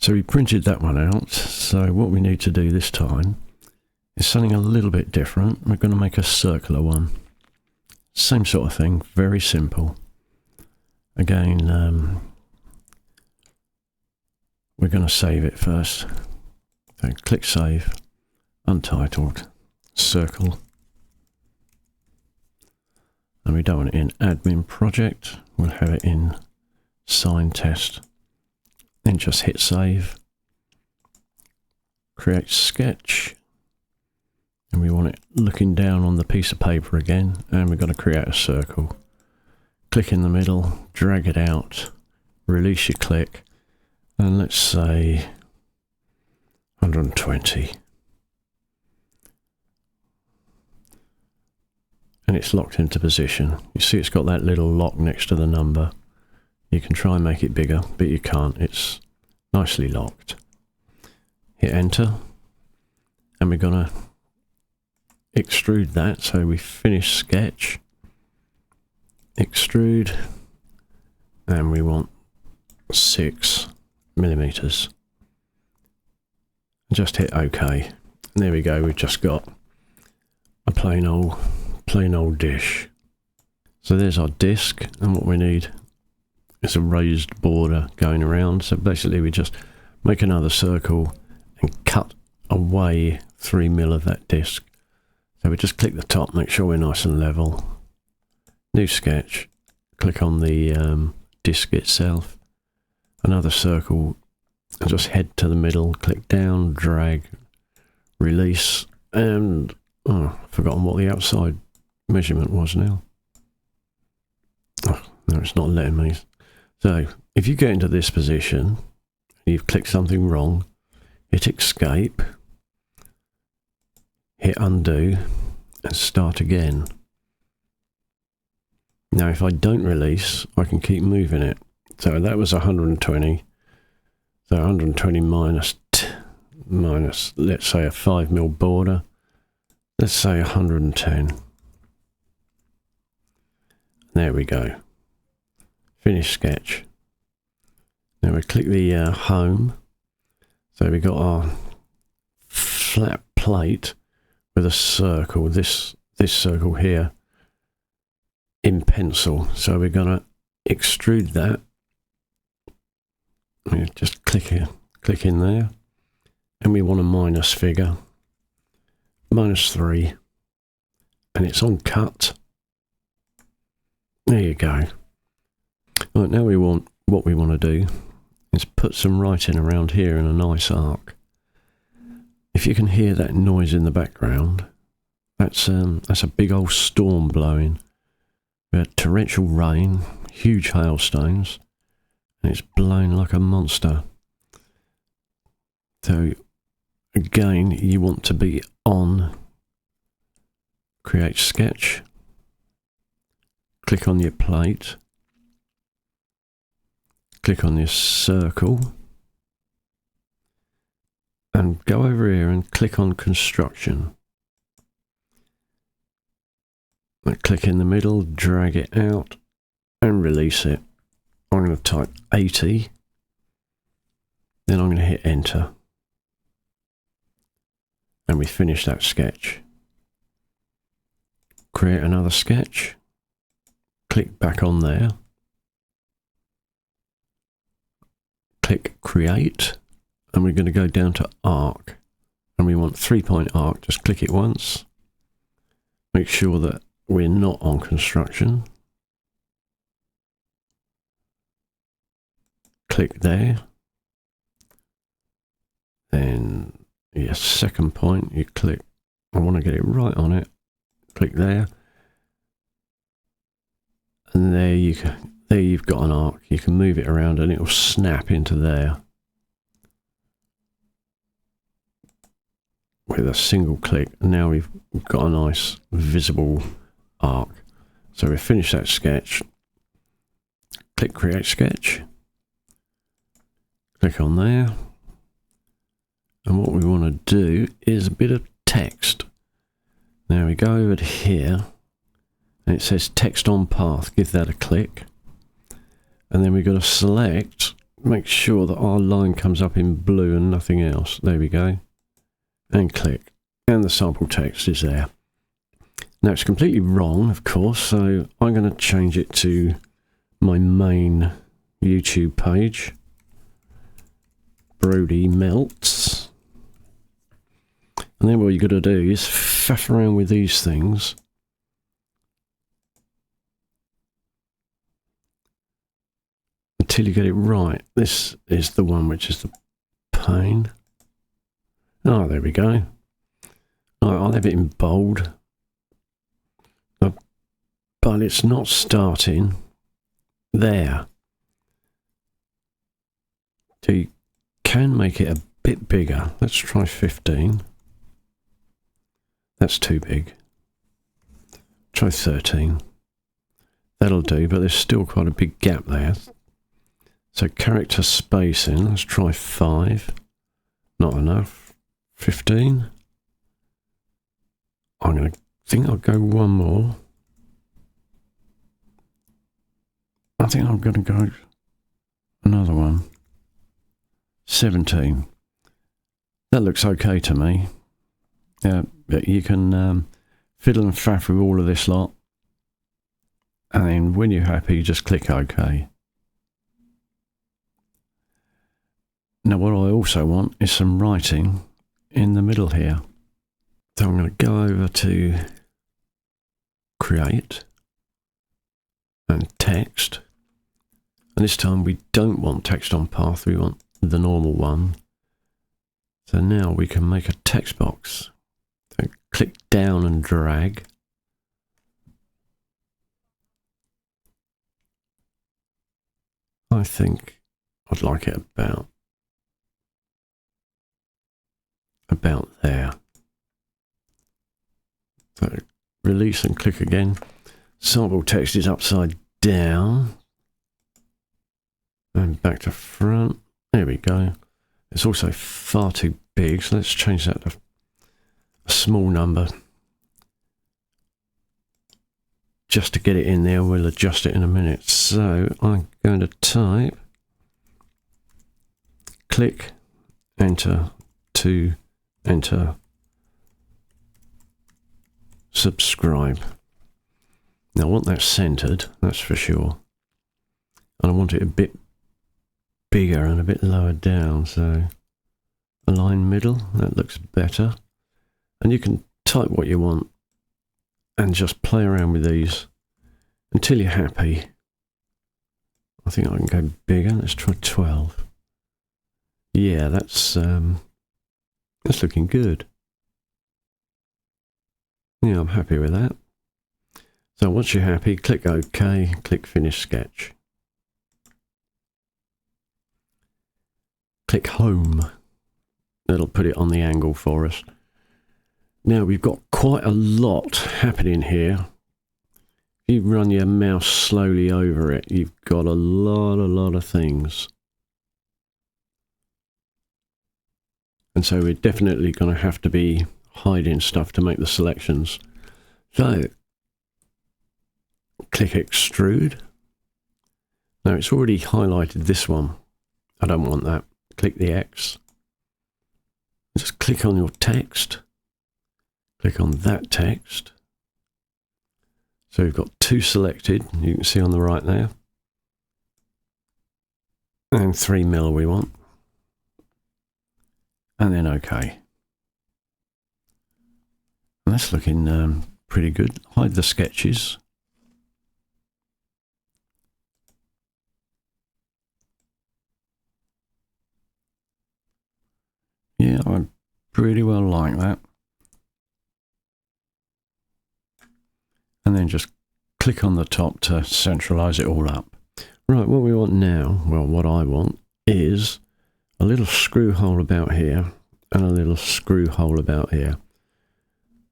So we printed that one out. So what we need to do this time is something a little bit different. We're going to make a circular one. Same sort of thing, very simple. Again, we're going to save it first. So click save, untitled, circle. And we don't want it in admin project. We'll have it in sign test. Then just hit save. Create sketch. And we want it looking down on the piece of paper again. And we're going to create a circle. Click in the middle, drag it out, release your click. And let's say 120. And it's locked into position. You see it's got that little lock next to the number. You can try and make it bigger, but you can't. It's nicely locked. Hit enter. And we're going to extrude that. So we finish sketch. Extrude. And we want 6 millimeters. Just hit OK. And there we go. We've just got a plain old dish. So there's our disc, and what we need is a raised border going around. So basically we just make another circle and cut away 3 mil of that disc. So we just click the top, make sure we're nice and level. New sketch, click on the disc itself, another circle, and just head to the middle, click down, drag, release, and I've forgotten what the outside measurement was now. Oh, no, it's not letting me. So if you get into this position and you've clicked something wrong, hit escape, hit undo, and start again. Now if I don't release, I can keep moving it. So that was 120. So 120 minus let's say a 5 mil border. Let's say 110. There we go. Finish sketch. Now we click the home. So we got our flat plate with a circle. This circle here in pencil. So we're gonna extrude that. Just click in there, and we want a minus figure. -3, and it's on cut. There you go. Right, now what we want to do is put some writing around here in a nice arc. If you can hear that noise in the background, that's a big old storm blowing. We had torrential rain, huge hailstones, and it's blowing like a monster. So again, you want to be on create sketch, click on your plate, click on this circle, and go over here and click on construction. And click in the middle, drag it out, and release it. I'm going to type 80, then I'm going to hit enter. And we finish that sketch. Create another sketch, click back on there, click create, and we're going to go down to arc, and we want 3-point arc. Just click it once, make sure that we're not on construction, click there, then your second point, you click, I want to get it right on it, click there, and there you've got an arc. You can move it around and it will snap into there with a single click. Now we've got a nice visible arc. So we finish that sketch, click create sketch, click on there, and what we want to do is a bit of text. Now we go over to here and it says text on path, give that a click, and then we've got to select make sure that our line comes up in blue and nothing else. There we go. And click. And the sample text is there. Now it's completely wrong, of course, so I'm going to change it to my main YouTube page. Brody Melts. And then what you've got to do is faff around with these things. Until you get it right. This is the one which is the pain. Oh, there we go. I'll have it in bold. But it's not starting there. So you can make it a bit bigger. Let's try 15. That's too big. Try 13. That'll do, but there's still quite a big gap there. So character spacing, let's try 5. Not enough. 15. I'm going to think I'll go one more. I think I'm going to go another one. 17. That looks okay to me. Yeah, but you can fiddle and faff with all of this lot. And then when you're happy, you just click OK. Now what I also want is some writing in the middle here. So I'm going to go over to Create and Text. And this time we don't want text on path, we want the normal one. So now we can make a text box. So click down and drag. I think I'd like it about there. So release and click again. Sample text is upside down. And back to front. There we go. It's also far too big, so let's change that to a small number. Just to get it in there, we'll adjust it in a minute. So I'm going to type, click, enter, to enter, subscribe. Now I want that centered, that's for sure. And I want it a bit bigger and a bit lower down, so align middle, that looks better. And you can type what you want and just play around with these until you're happy. I think I can go bigger. Let's try 12. Yeah, that's looking good. Yeah, I'm happy with that. So once you're happy, click OK, click Finish Sketch. Click Home. That'll put it on the angle for us. Now we've got quite a lot happening here. If you run your mouse slowly over it, you've got a lot of things. And so we're definitely going to have to be hiding stuff to make the selections. So click Extrude. Now it's already highlighted this one. I don't want that. Click the X. Just click on your text. Click on that text. So we've got 2 selected, you can see on the right there. And 3 mil we want. And then OK. And that's looking pretty good. Hide the sketches. Yeah, I pretty well like that. And then just click on the top to centralize it all up. Right, what we want now, well, what I want is a little screw hole about here and a little screw hole about here.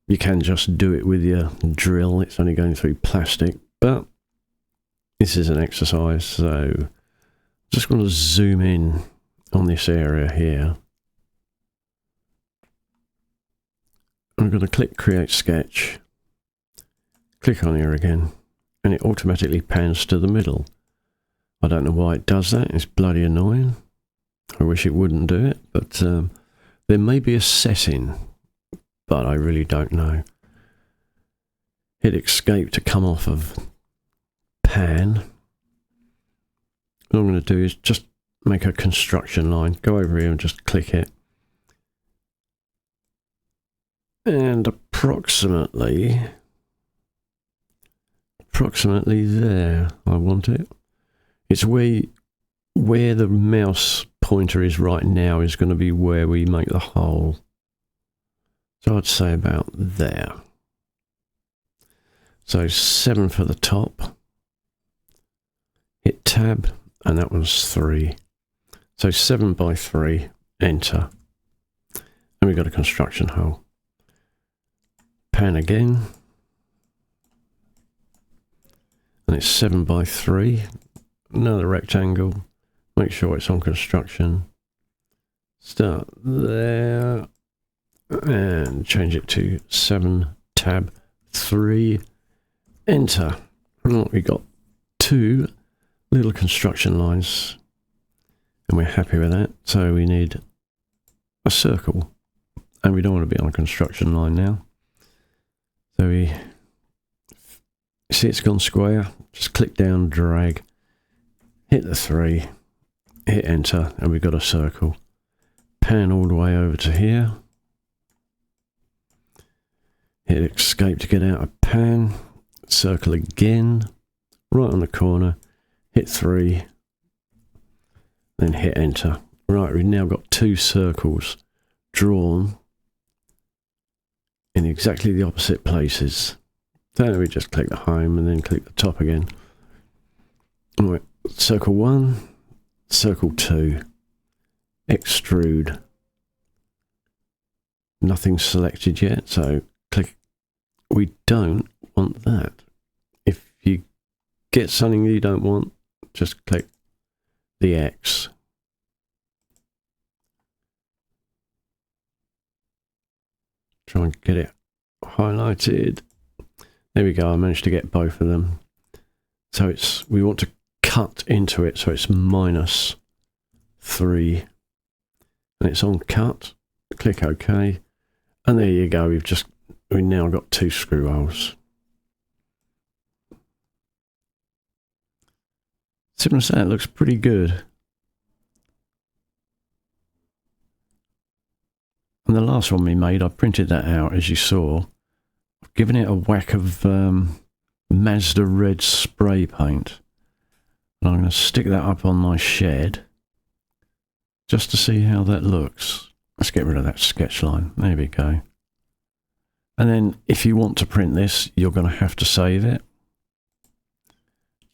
You can just do it with your drill, it's only going through plastic, but this is an exercise, so just want to zoom in on this area here. I'm going to click Create Sketch, click on here again, and it automatically pans to the middle. I don't know why it does that. It's bloody annoying. I wish it wouldn't do it, but there may be a setting, but I really don't know. Hit escape to come off of pan. What I'm going to do is just make a construction line. Go over here and just click it. And approximately there I want it. It's where the mouse pointer is right now is going to be where we make the hole. So I'd say about there. So 7 for the top. Hit tab, and that was 3. So 7 by 3, enter. And we've got a construction hole. Pan again. And it's 7 by 3. Another rectangle. Make sure it's on construction. Start there. And change it to 7, tab, 3, enter. And we got 2 little construction lines. And we're happy with that. So we need a circle. And we don't want to be on a construction line now. So we see it's gone square. Just click down, drag, hit the 3, hit enter, and we've got a circle. Pan all the way over to here. Hit escape to get out of pan. Circle again, right on the corner. Hit 3, then hit enter. Right, we've now got 2 circles drawn in exactly the opposite places. Then we just click the home and then click the top again. Right, circle 1, circle 2, extrude. Nothing selected yet, so click. We don't want that. If you get something you don't want, just click the X. Try and get it highlighted. There we go. I managed to get both of them. So we want to cut into it, so it's -3, and it's on cut. Click OK, and there you go. We've now got 2 screw holes. Simple as that. Looks pretty good. And the last one we made, I printed that out as you saw. I've given it a whack of Mazda red spray paint. And I'm going to stick that up on my shed just to see how that looks. Let's get rid of that sketch line. There we go. And then if you want to print this, you're going to have to save it.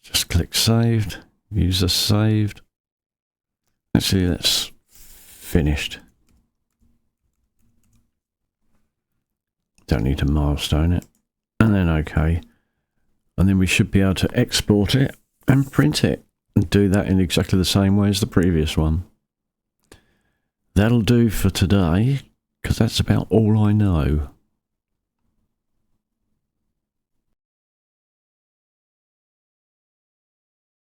Just click saved. User saved. Let's see, that's finished. Don't need to milestone it. And then OK. And then we should be able to export it and print it. And do that in exactly the same way as the previous one. That'll do for today, because that's about all I know.